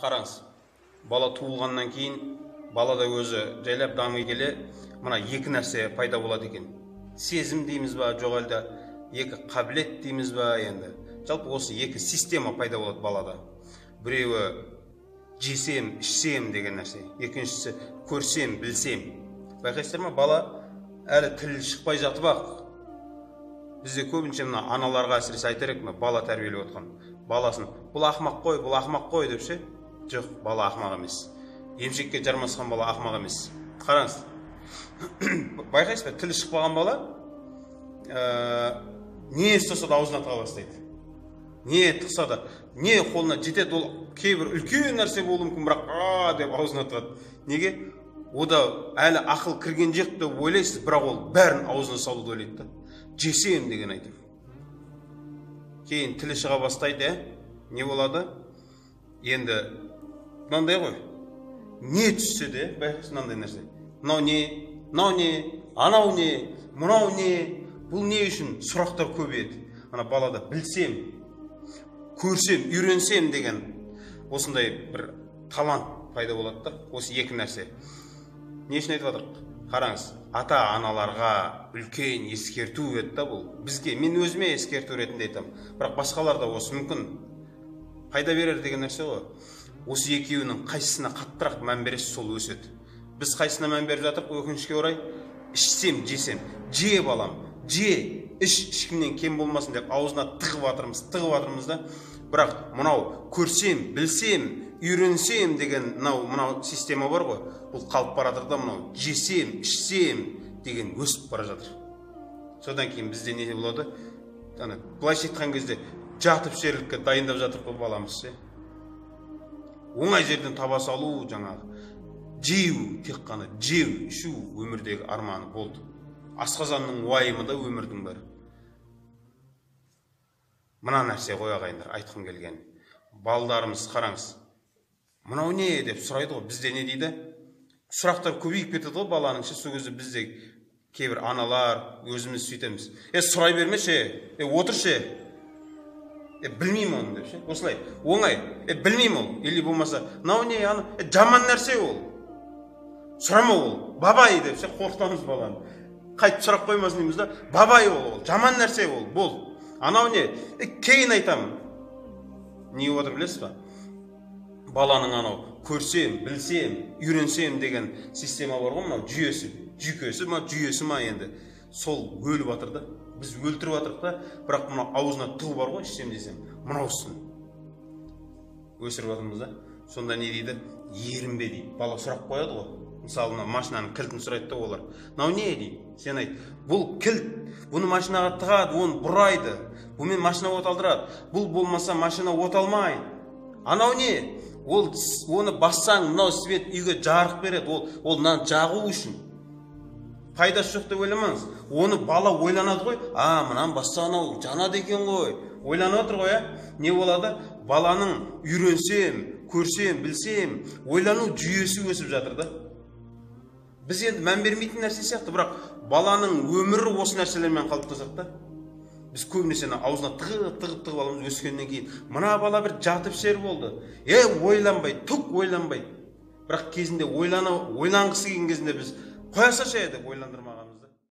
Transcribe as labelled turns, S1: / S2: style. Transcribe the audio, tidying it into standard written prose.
S1: Қараңыз, бала туылғаннан кейін балада өзі жайлап дами келе, мына екі нәрсе пайда болады екен. Сезім дейміз ба, жоқ әлде екі қабілет дейміз ба, енді. Жалпы осы екі система пайда болады балада. Біреуі жесем, ішсем деген нәрсе. Екіншісі көрсем, білсем. Байқайсыздар ма, бала әлі тіл шықпай жатып ақ. Бізде көбінше мына аналарға әсіресе айтар ек, бала тәрбиелеп отқан. Баласын, бұл ақымақ қой деп ше. Жоқ, бала ақымақ емес. Емшекке жармасқан бала ақымақ емес. Қараңыз. Байқайсыз ба, тілі шықпаған бала не істесе де аузына тыға бастайды. Не тықса да, не қолына жетеді, ол кейбір үлкен нәрсе болуы мүмкін, бірақ деп аузына тығады. Неге? Ода әлі ақыл кірген жоқ деп ойлайсыз, бірақ ол бәрін аузына салуды ойлайды да. Жесем деген айтып. Кейін тілі шыға бастайды, не болады? Енді мынандай ғой. Не түссе де, байқайсыз мынандай нәрсе. Мынау не, анау не, мынау не, бұл не үшін сұрақтар көбейеді. Ана балада білсем, көрсем, үйренсем деген осындай бір талант пайда болады да. Осы екі нәрсе. Не үшін айтып жатырмық? Қараңыз, ата-аналарға үлкен ескерту еді да бұл. Бізге, мен өзіме ескерту ретінде айтамын. Бірақ басқаларда осы мүмкін пайда берер деген нәрсе ғой. Осы екеуінің қайсысына қаттырақ мән бересіз, сол өседі. Біз қайсысына мән беріп жатырмық, өкінішке орай, ішсем, жесем, же балам, же, ешкімнен кем болмасын деп аузына тығып жатырмыз да. Бірақ мынау көрсем, білсем, үйренсем деген мынау система бар ғой, бұл қалып бара жатыр да, мынау жесем, ішсем деген өсіп бара жатыр. Содан кейін бізде не болады? Былайша айтқан кезде жатып ішерлікке дайындап жатыр бұл баламыз ше. Оңай жерден таба салу, жаңағы жеу, тек қана жеу, ішу өмірдегі арманы болды. Асқазанның уайымы да өмірдің бәрі. Мына нәрсе ғой ағайындар, айтқым келген. Балдарымыз қараңыз. Мынау не деп сұрайды ғой, бізде не дейді? Сұрақтар көбейіп кетеді ғой баланың ше, сол кезде бізде кейбір аналар өзіміз сөйтеміз. Сұрай берме ше, отыр ше. Білмеймін оны деп ше. Осылай, оңай, білмеймін ол. Или болмаса, мынау не, жаман нәрсе ол. Сұрама ол, бабай деп ше, қорқытамыз баланы. Қайтып сұрақ қоймасын дейміз да, бабай ол, жаман нәрсе ол, бол. Анау не, кейін айтамын. Не отыр білесіз ба? Баланың анау, көрсем, білсем, үйренсем деген система бар ғой, мынау жүйесі, жүйесі ма енді. Сол өліп жатыр да. Біз өлтіріп жатырық та, бірақ мынау аузына тығу бар ғой, ішсем десем, мынаусын. Өсіріп жатырмыз да. Сонда не дейді? Ерінбе дейді. Бала сұрақ қояды ғой. Мысалы, машинаның кілтін сұрайды да олар. Мынау не дейді? Сен айт, бұл кілт, бұны машинаға тығады, оны бұрайды. Бұмен машина от алдырады. Бұл болмаса машина от алмайды. Анау не? Оны бассаң, мынау свет үйге жарық береді. Ол мынаны жағу үшін. Пайдасы жоқ деп ойламаңыз. Оны бала ойланады ғой. Мынаны басса анау жанады екен ғой. Ойланып отыр ғой, не болады? Баланың үйренсем, көрсем, білсем, ойлану жүйесі өсіп жатыр да. Біз енді мән бермейтін нәрсе сияқты, бірақ баланың өмірі осы нәрселермен қалыптасады да. Біз көбінесе аузына тығып аламыз өскеннен кейін. Мына бала бір жатып шер болды. Ойланбай, түк ойланбай. Бірақ кезінде ойланғысы келген кезінде біз қояса ше деп ойландырмаған.